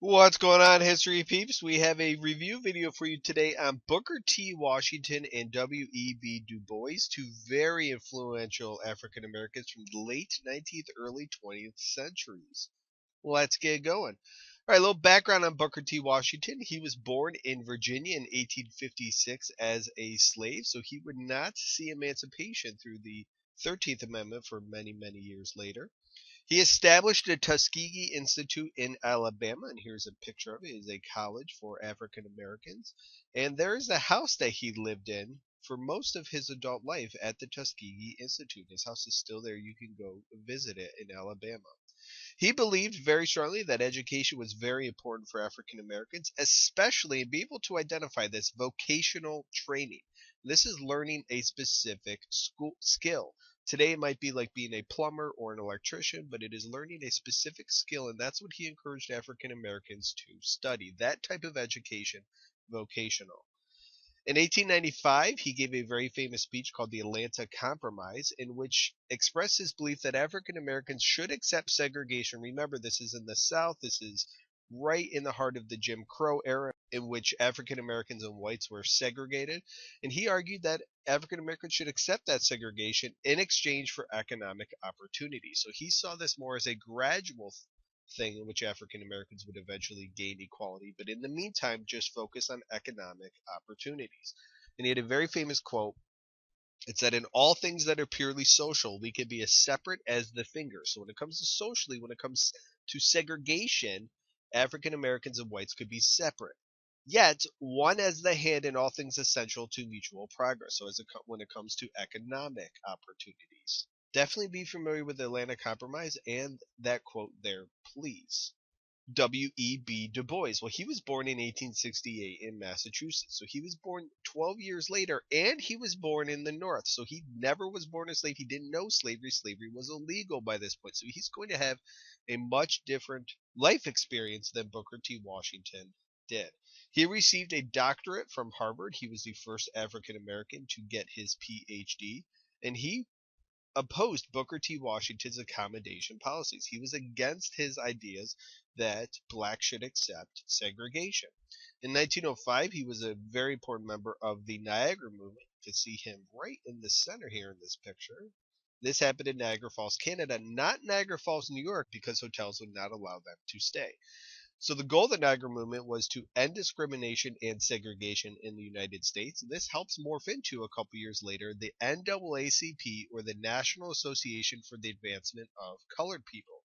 What's going on, history peeps? We have a review video for you today on Booker T. Washington and W.E.B. Du Bois, two very influential African Americans from the late 19th, early 20th centuries. Let's get going. All right, a little background on Booker T. Washington. He was born in Virginia in 1856 as a slave, so he would not see emancipation through the 13th Amendment for many, many years later. He established the Tuskegee Institute in Alabama, and here's a picture of it. It is a college for African Americans. And there is the house that he lived in for most of his adult life at the Tuskegee Institute. His house is still there. You can go visit it in Alabama. He believed very strongly that education was very important for African Americans, especially be able to identify this vocational training. This is learning a specific skill. Today it might be like being a plumber or an electrician, but it is learning a specific skill, and that's what he encouraged African Americans to study. That type of education, vocational. In 1895, he gave a very famous speech called the Atlanta Compromise, in which expressed his belief that African Americans should accept segregation. Remember, this is in the South. This is right in the heart of the Jim Crow era, in which African Americans and whites were segregated. And he argued that African Americans should accept that segregation in exchange for economic opportunity. So he saw this more as a gradual thing in which African Americans would eventually gain equality, but in the meantime, just focus on economic opportunities. And he had a very famous quote. It said, "In all things that are purely social, we can be as separate as the finger." So when it comes to socially, when it comes to segregation, African Americans and whites could be separate. Yet, one as the hand in all things essential to mutual progress. So when it comes to economic opportunities. Definitely be familiar with the Atlanta Compromise and that quote there, please. W.E.B. Du Bois. Well, he was born in 1868 in Massachusetts. So he was born 12 years later, and he was born in the North. So he never was born a slave. He didn't know slavery. Slavery was illegal by this point. So he's going to have a much different life experience than Booker T. Washington did. He received a doctorate from Harvard. He was the first African American to get his PhD, and he opposed Booker T. Washington's accommodation policies. He was against his ideas that blacks should accept segregation. In 1905, he was a very important member of the Niagara movement. You can see him right in the center here in this picture. This happened in Niagara Falls, Canada, not Niagara Falls, New York, because hotels would not allow them to stay. So the goal of the Niagara movement was to end discrimination and segregation in the United States. This helps morph into, a couple years later, the NAACP, or the National Association for the Advancement of Colored People.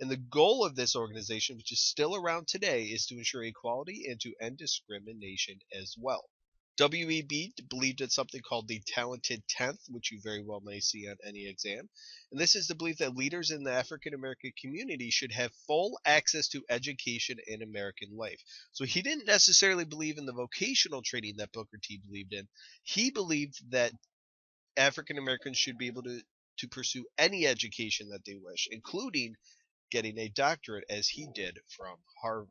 And the goal of this organization, which is still around today, is to ensure equality and to end discrimination as well. W.E.B. believed in something called the talented 10th, which you very well may see on any exam. And this is the belief that leaders in the African American community should have full access to education and American life. So he didn't necessarily believe in the vocational training that Booker T believed in. He believed that African Americans should be able to pursue any education that they wish, including getting a doctorate as he did from Harvard.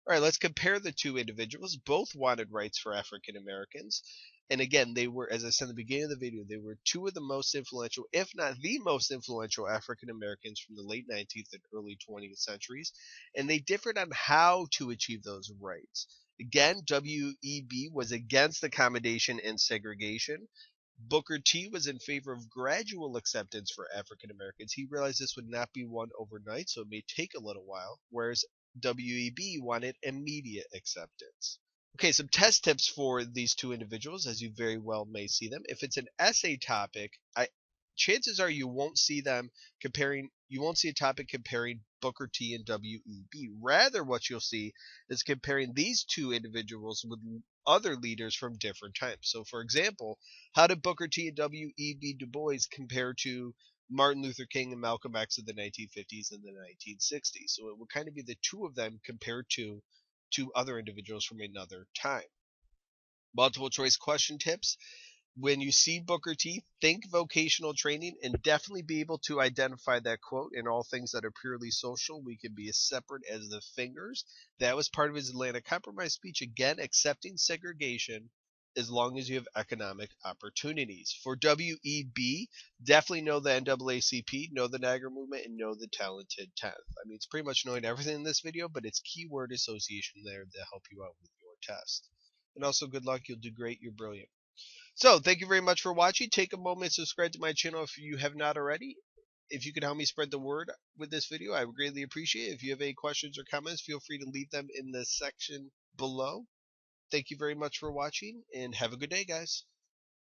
All right, let's compare the two individuals. Both wanted rights for African Americans. And again, they were, as I said in the beginning of the video, they were two of the most influential, if not the most influential African Americans from the late 19th and early 20th centuries. And they differed on how to achieve those rights. Again, W.E.B. was against accommodation and segregation. Booker T was in favor of gradual acceptance for African Americans. He realized this would not be won overnight, so it may take a little while, whereas W.E.B. wanted immediate acceptance. Okay, some test tips for these two individuals, as you very well may see them. If it's an essay topic, chances are you won't see a topic comparing Booker T and W.E.B. Rather, what you'll see is comparing these two individuals with other leaders from different times. So, for example, how did Booker T and W.E.B. Du Bois compare to Martin Luther King and Malcolm X in the 1950s and the 1960s? So it would kind of be the two of them compared to two other individuals from another time. Multiple choice question tips. When you see Booker T, think vocational training and definitely be able to identify that quote, "In all things that are purely social, we can be as separate as the fingers." That was part of his Atlanta Compromise speech, again, accepting segregation as long as you have economic opportunities. For W.E.B, definitely know the NAACP, know the Niagara movement, and know the talented 10th. I mean, it's pretty much knowing everything in this video, but it's keyword association there to help you out with your test. And also, good luck. You'll do great. You're brilliant. So, thank you very much for watching. Take a moment, subscribe to my channel if you have not already. If you could help me spread the word with this video, I would greatly appreciate it. If you have any questions or comments, feel free to leave them in the section below. Thank you very much for watching, and have a good day, guys.